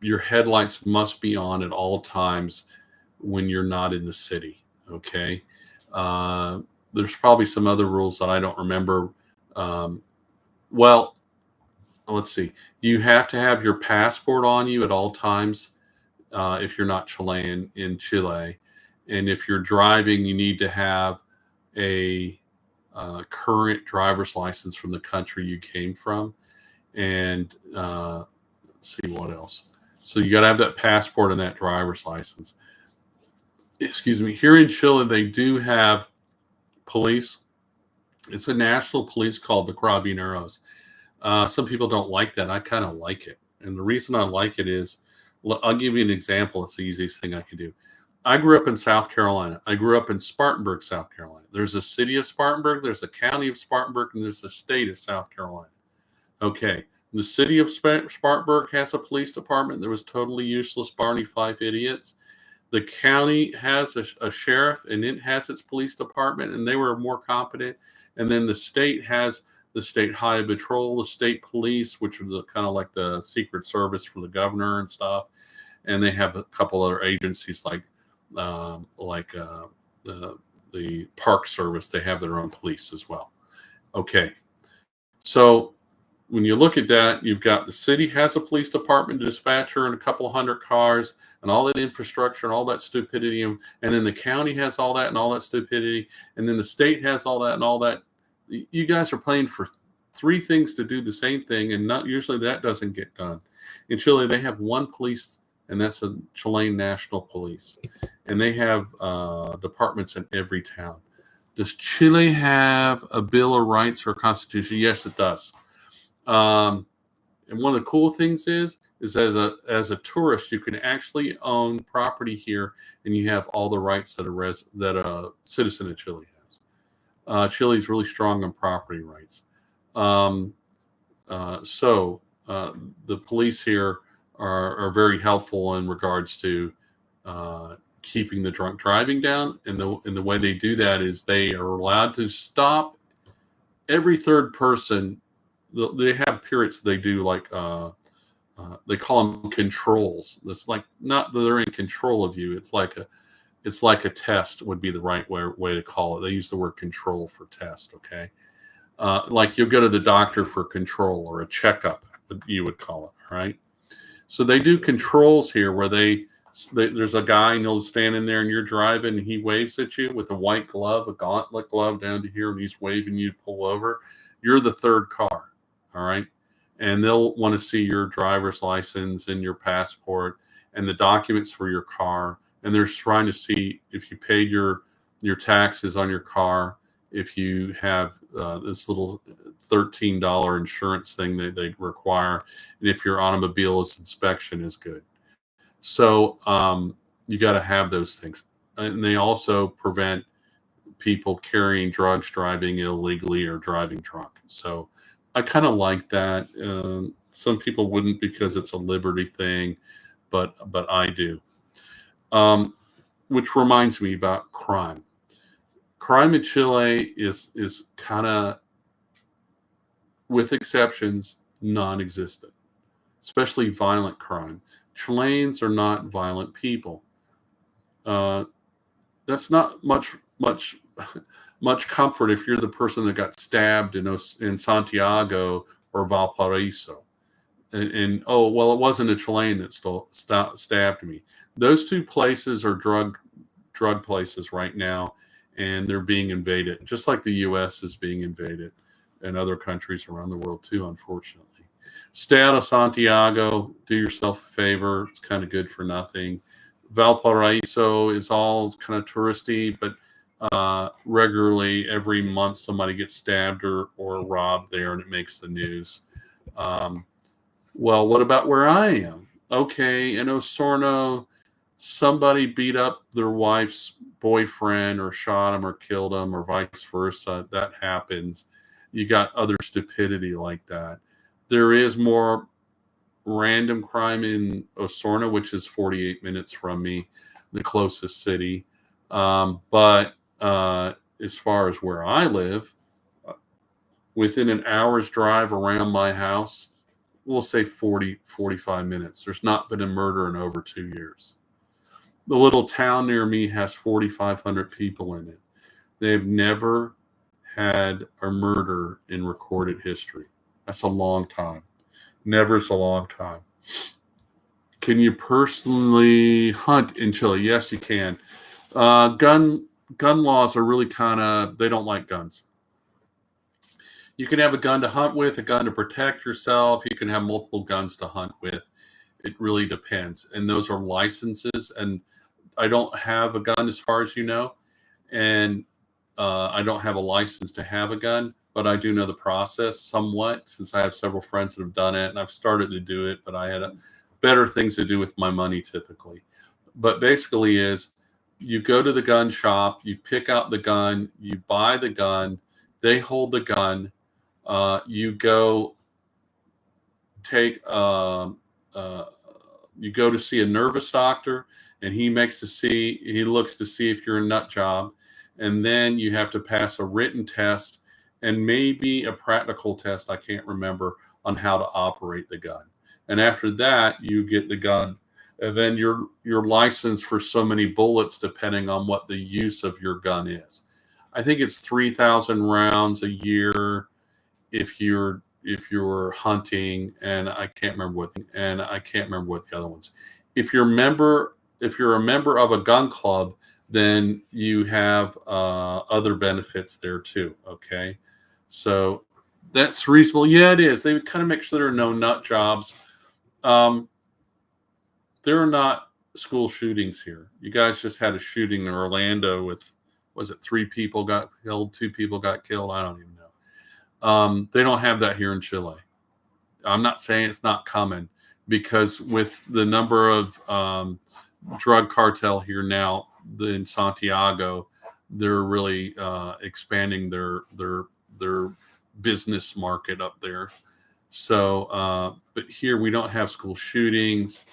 Your headlights must be on at all times when you're not in the city. Okay. There's probably some other rules that I don't remember. Well, let's see. You have to have your passport on you at all times if you're not Chilean in Chile. And if you're driving, you need to have a current driver's license from the country you came from. And let's see what else. So you got to have that passport and that driver's license. Excuse me. Here in Chile, they do have police. It's a national police called the Carabineros. Some people don't like that. I kind of like it. And the reason I like it is, I'll give you an example. It's the easiest thing I can do. I grew up in South Carolina. I grew up in Spartanburg, South Carolina. There's a city of Spartanburg, there's a county of Spartanburg, and there's the state of South Carolina. Okay. The city of Spartanburg has a police department that was totally useless, Barney Fife idiots. The county has a sheriff, and it has its police department, and they were more competent. And then the state has the state highway patrol, the state police, which are kind of like the secret service for the governor and stuff. And they have a couple other agencies like the Park Service. They have their own police as well. Okay, so when you look at that, you've got the city has a police department, dispatcher, and a couple hundred cars, and all that infrastructure and all that stupidity, and then the county has all that and all that stupidity, and then the state has all that and all that. You guys are playing for three things to do the same thing, and not usually that doesn't get done. In Chile, they have one police, and that's the Chilean National Police, and they have departments in every town. Does Chile have a Bill of Rights or a Constitution? Yes, it does. And one of the cool things is as a tourist, you can actually own property here, and you have all the rights that a citizen of Chile has. Chile is really strong on property rights. So the police here are very helpful in regards to keeping the drunk driving down. And the way they do that is they are allowed to stop every third person. They have periods they do like they call them controls. That's like not that they're in control of you. It's like a test would be the right way to call it. They use the word control for test. Okay. Like you'll go to the doctor for control or a checkup, you would call it. All right. So they do controls here where there's a guy and he'll stand in there and you're driving and he waves at you with a white glove, a gauntlet glove down to here, and he's waving you to pull over. You're the third car. All right. And they'll want to see your driver's license and your passport and the documents for your car. And they're trying to see if you paid your taxes on your car, if you have this little $13 insurance thing that they require, and if your automobile's inspection is good. So you got to have those things. And they also prevent people carrying drugs, driving illegally, or driving drunk. So I kind of like that. Some people wouldn't because it's a liberty thing, but I do. Which reminds me about crime. crime in Chile is kind of, with exceptions, non-existent, especially violent crime. Chileans are not violent people. Uh, that's not much comfort if you're the person that got stabbed in Santiago or Valparaiso. And oh well, it wasn't a Chilean that stabbed me. Those two places are drug places right now, and they're being invaded, just like the U.S. is being invaded, and other countries around the world too, unfortunately. Stay out of Santiago. Do yourself a favor. It's kind of good for nothing. Valparaiso is all kind of touristy, but regularly every month somebody gets stabbed or robbed there, and it makes the news. Um, well, what about where I am? Okay, in Osorno, somebody beat up their wife's boyfriend or shot him or killed him or vice versa. That happens. You got other stupidity like that. There is more random crime in Osorno, which is 48 minutes from me, the closest city. But as far as where I live, within an hour's drive around my house, we'll say 45 minutes. There's not been a murder in over 2 years. The little town near me has 4,500 people in it. They've never had a murder in recorded history. That's a long time. Never is a long time. Can you personally hunt in Chile? Yes, you can. Gun laws are really they don't like guns. You can have a gun to hunt with, a gun to protect yourself. You can have multiple guns to hunt with. It really depends. And those are licenses. And I don't have a gun, as far as you know. And I don't have a license to have a gun, but I do know the process somewhat, since I have several friends that have done it, and I've started to do it, but I had better things to do with my money typically. But basically is, you go to the gun shop, you pick out the gun, you buy the gun, they hold the gun. You go take you go to see a nervous doctor, and he looks to see if you're a nut job, and then you have to pass a written test and maybe a practical test, I can't remember, on how to operate the gun. And after that, you get the gun, and then you're licensed for so many bullets depending on what the use of your gun is. I think it's 3,000 rounds a year if you're hunting, and I can't remember what the other ones. If you're a member of a gun club, then you have other benefits there too. Okay, so that's reasonable. Yeah, it is. They kind of make sure there are no nut jobs. There are not school shootings here. You guys just had a shooting in Orlando with, was it 3 people got killed, 2 people got killed? I don't even know. They don't have that here in Chile. I'm not saying it's not coming, because with the number of drug cartel here now in Santiago, they're really expanding their business market up there. So, but here we don't have school shootings.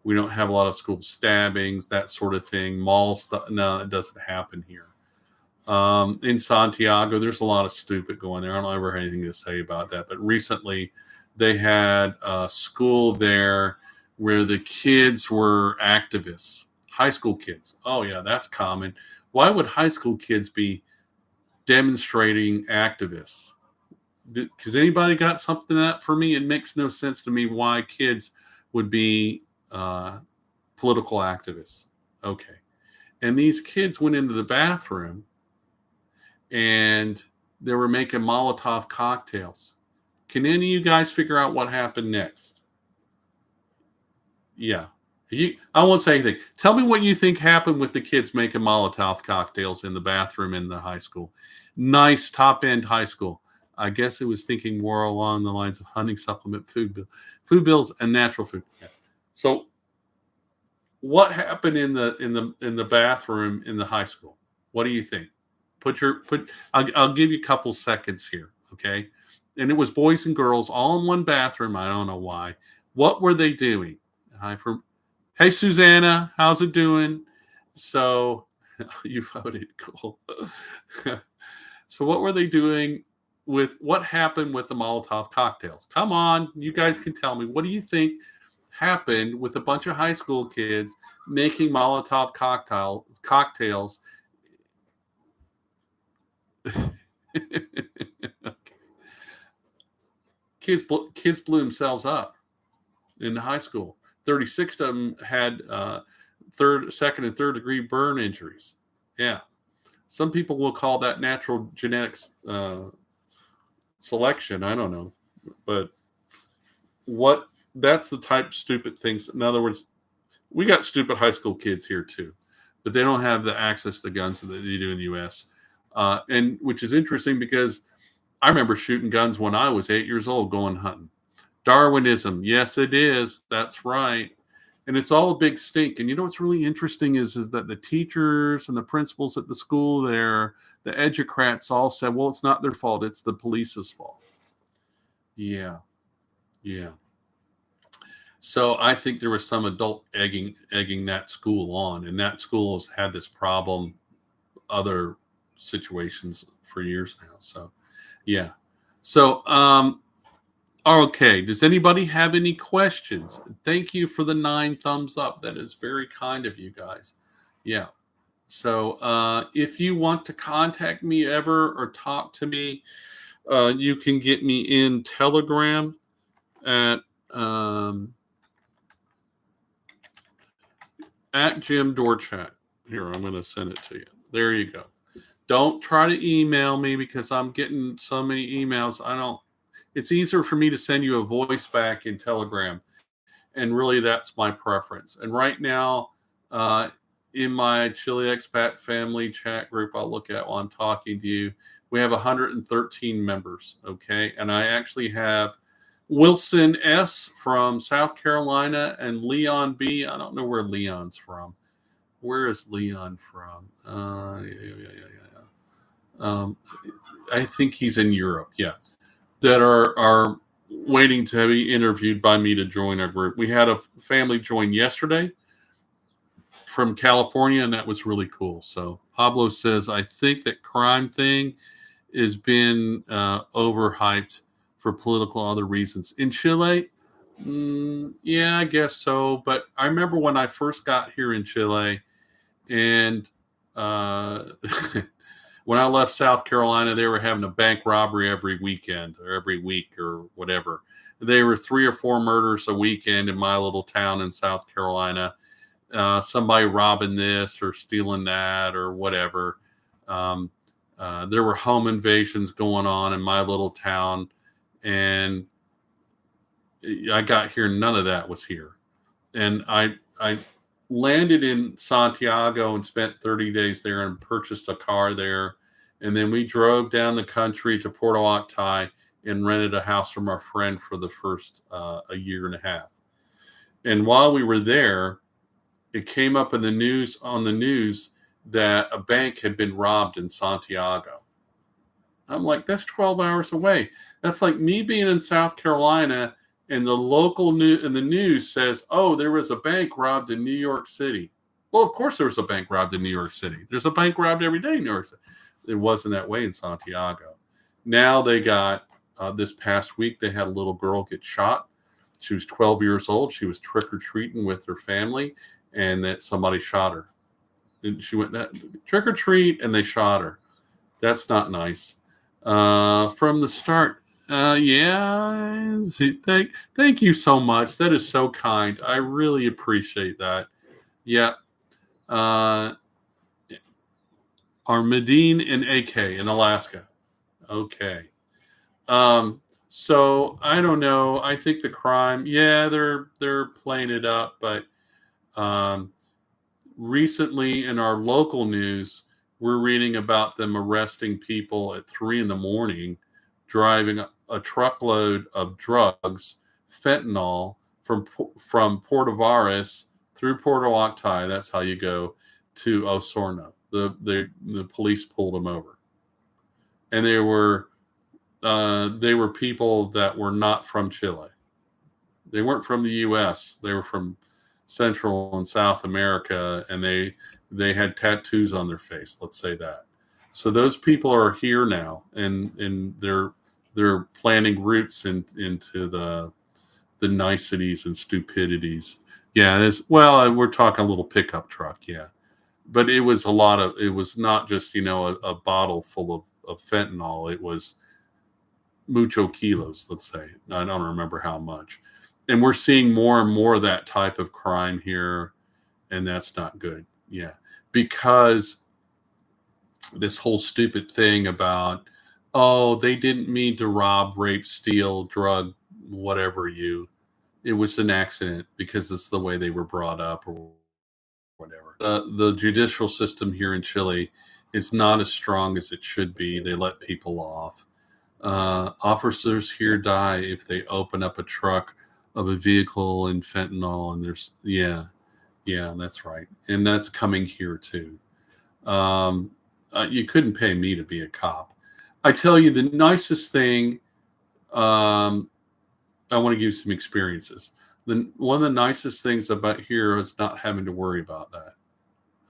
We don't have a lot of school stabbings, that sort of thing. Mall stuff. No, it doesn't happen here. In Santiago, there's a lot of stupid going there. I don't ever have anything to say about that. But recently, they had a school there where the kids were activists, high school kids. Oh, yeah, that's common. Why would high school kids be demonstrating activists? Because anybody got something that, for me, it makes no sense to me why kids would be political activists. Okay. And these kids went into the bathroom and they were making Molotov cocktails. Can any of you guys figure out what happened next? Yeah. I won't say anything. Tell me what you think happened with the kids making Molotov cocktails in the bathroom in the high school. Nice top-end high school. I guess it was thinking more along the lines of hunting supplement, food bills, and natural food. Yeah. So, what happened in the bathroom in the high school? What do you think? I'll give you a couple seconds here, okay? And it was boys and girls all in one bathroom. I don't know why. What were they doing? Hey, Susanna, how's it doing? So You voted. Cool. So what were they doing with what happened with the Molotov cocktails? Come on, you guys can tell me. What do you think happened with a bunch of high school kids making Molotov cocktails? Kids blew themselves up in high school. 36 of them had second, and third degree burn injuries. Yeah, some people will call that natural genetics selection. I don't know, but what that's the type of stupid things. In other words, we got stupid high school kids here too, but they don't have the access to guns that they do in the U.S. And which is interesting because I remember shooting guns when I was 8 years old, going hunting. Darwinism, yes, it is. That's right. And it's all a big stink. And you know what's really interesting is that the teachers and the principals at the school there, the educrats all said, well, it's not their fault. It's the police's fault. Yeah. Yeah. So I think there was some adult egging that school on, and that school has had this problem, other situations for years now. So, yeah. So, okay. Does anybody have any questions? Thank you for the 9 thumbs up. That is very kind of you guys. Yeah. So, if you want to contact me ever or talk to me, you can get me in Telegram at Jim Dorchat. Here, I'm going to send it to you. There you go. Don't try to email me because I'm getting so many emails. It's easier for me to send you a voice back in Telegram. And really, that's my preference. And right now, in my Chile Expat Family chat group, I'll look at while I'm talking to you. We have 113 members. Okay. And I actually have Wilson S. from South Carolina and Leon B. I don't know where Leon's from. Where is Leon from? I think he's in Europe. Yeah. That are waiting to be interviewed by me to join our group. We had a family join yesterday from California, and that was really cool. So Pablo says, I think that crime thing has been overhyped for political other reasons. In Chile, yeah, I guess so. But I remember when I first got here in Chile, and when I left South Carolina, they were having a bank robbery every weekend or every week or whatever. There were 3 or 4 murders a weekend in my little town in South Carolina. Somebody robbing this or stealing that or whatever. There were home invasions going on in my little town. And I got here, none of that was here. And I landed in Santiago and spent 30 days there and purchased a car there. And then we drove down the country to Porto Octai and rented a house from our friend for the first a year and a half. And while we were there, it came up in the news that a bank had been robbed in Santiago. I'm like, that's 12 hours away. That's like me being in South Carolina and the local news says, oh, there was a bank robbed in New York City. Well, of course there was a bank robbed in New York City. There's a bank robbed every day in New York City. It wasn't that way in Santiago. Now they got, this past week, they had a little girl get shot. She was 12 years old. She was trick-or-treating with her family, and that somebody shot her. And she went trick-or-treat, and they shot her. That's not nice. From the start, yeah. Thank you so much. That is so kind. I really appreciate that. Yeah. Armadine and AK in Alaska. Okay. So I don't know. I think the crime, yeah, they're playing it up, but recently in our local news, we're reading about them arresting people at 3 a.m, driving a truckload of drugs, fentanyl, from Porto Varas through Porto Octai. That's how you go to Osorno. The police pulled them over, and they were people that were not from Chile. They weren't from the U.S. They were from Central and South America, and they They had tattoos on their face. Let's say that. So those people are here now, and they're planting roots into the niceties and stupidities. Yeah, it's, well, we're talking a little pickup truck, yeah. But it was a lot of, it was not just, a bottle full of fentanyl. It was mucho kilos, let's say. I don't remember how much. And we're seeing more and more of that type of crime here, and that's not good. Yeah. Because this whole stupid thing about, oh, they didn't mean to rob, rape, steal, drug, whatever you. It was an accident because it's the way they were brought up or whatever. The judicial system here in Chile is not as strong as it should be. They let people off. Officers here die if they open up a truck of a vehicle in fentanyl, and yeah, that's right, and that's coming here too. You couldn't pay me to be a cop. I tell you, the nicest thing. I want to give you some experiences. One of the nicest things about here is not having to worry about that.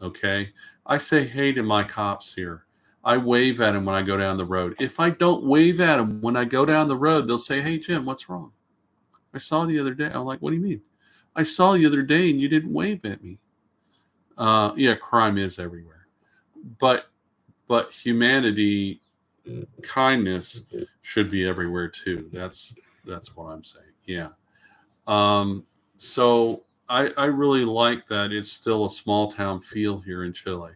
Okay. I say hey to my cops here. I wave at them when I go down the road. If I don't wave at them when I go down the road, they'll say, hey, Jim, what's wrong? I saw the other day. I'm like, what do you mean? I saw the other day and you didn't wave at me. Yeah, crime is everywhere. But humanity, kindness should be everywhere too. That's what I'm saying. Yeah. So I really like that it's still a small town feel here in Chile,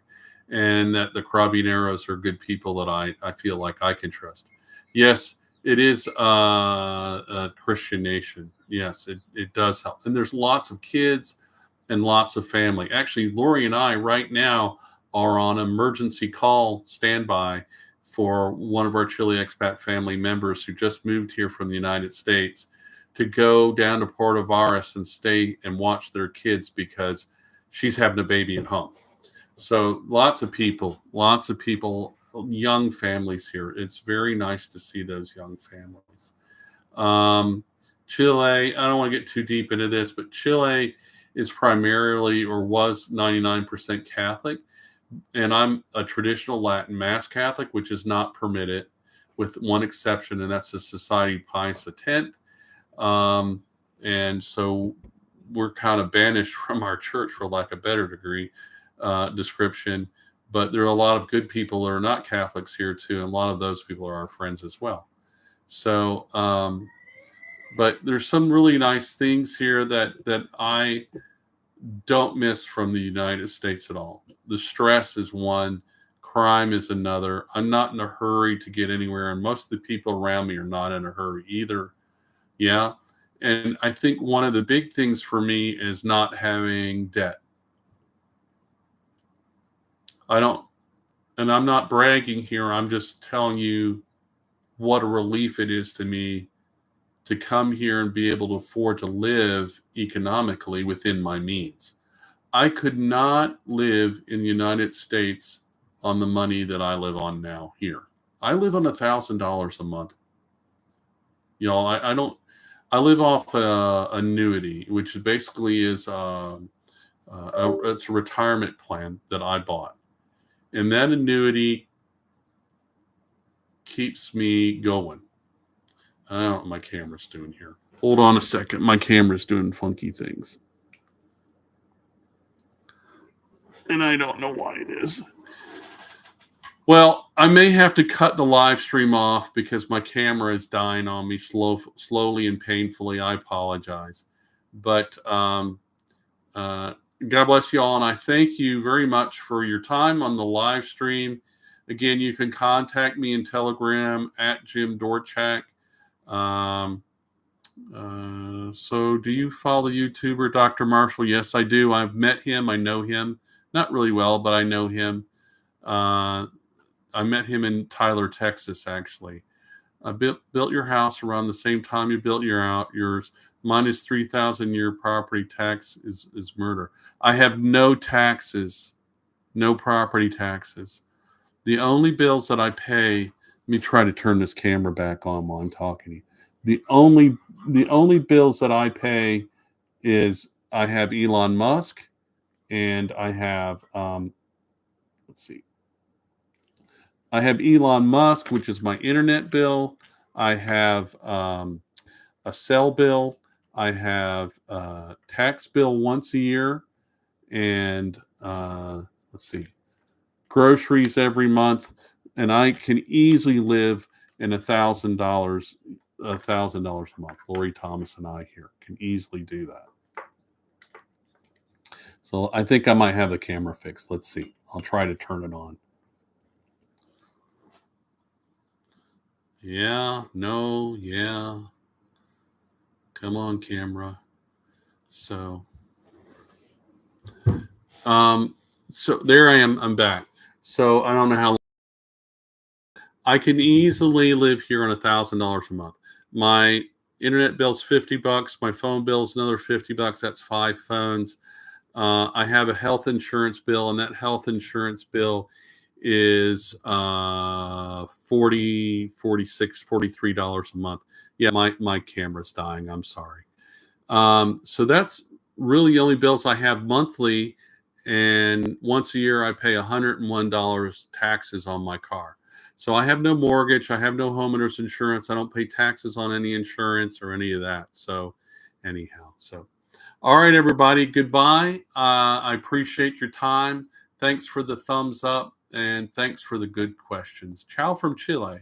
and that the Carabineros are good people that I feel like I can trust. Yes, it is a Christian nation. Yes, it does help. And there's lots of kids and lots of family. Actually, Lori and I right now are on emergency call standby for one of our Chile expat family members who just moved here from the United States to go down to Puerto Varas and stay and watch their kids because she's having a baby at home. So lots of people, young families here. It's very nice to see those young families. Chile, I don't want to get too deep into this, but Chile is primarily, or was, 99% Catholic. And I'm a traditional Latin Mass Catholic, which is not permitted, with one exception, and that's the Society of Pius X. And so we're kind of banished from our church, for lack of a better description. But there are a lot of good people that are not Catholics here too, and a lot of those people are our friends as well. So, but there's some really nice things here that I don't miss from the United States at all. The stress is one, crime is another. I'm not in a hurry to get anywhere, and most of the people around me are not in a hurry either. Yeah. And I think one of the big things for me is not having debt. And I'm not bragging here. I'm just telling you what a relief it is to me to come here and be able to afford to live economically within my means. I could not live in the United States on the money that I live on now here. I live on $1,000 a month. Y'all, I live off annuity, which basically is it's a retirement plan that I bought. And that annuity keeps me going. I don't know what my camera's doing here. Hold on a second. My camera's doing funky things. And I don't know why it is. Well, I may have to cut the live stream off because my camera is dying on me slowly and painfully. I apologize. But God bless you all. And I thank you very much for your time on the live stream. Again, you can contact me in Telegram at Jim Dorchak. So do you follow YouTuber Dr. Marshall? Yes, I do. I've met him. I know him. Not really well, but I know him. I met him in Tyler, Texas, actually. I built your house around the same time you built yours. Mine is $3,000 year property tax is murder. I have no taxes, no property taxes. The only bills that I pay, let me try to turn this camera back on while I'm talking to you. The only bills that I pay is I have Elon Musk and I have, let's see, I have Elon Musk, which is my internet bill. I have a cell bill. I have a tax bill once a year, and let's see, groceries every month, and I can easily live in $1,000 a month. Lori Thomas and I here can easily do that. So I think I might have the camera fixed. Let's see. I'll try to turn it on. Yeah, no, yeah. Come on, camera. So so there I am. I'm back. So I don't know how I can easily live here on $1,000 a month. My internet bill's $50. My phone bill's another $50. That's 5 phones. I have a health insurance bill, and that health insurance bill is $40, $46, $43 a month. Yeah, my camera's dying. I'm sorry. So that's really the only bills I have monthly. And once a year, I pay $101 taxes on my car. So I have no mortgage. I have no homeowner's insurance. I don't pay taxes on any insurance or any of that. So anyhow, so all right, everybody, goodbye. I appreciate your time. Thanks for the thumbs up, and thanks for the good questions. Ciao from Chile.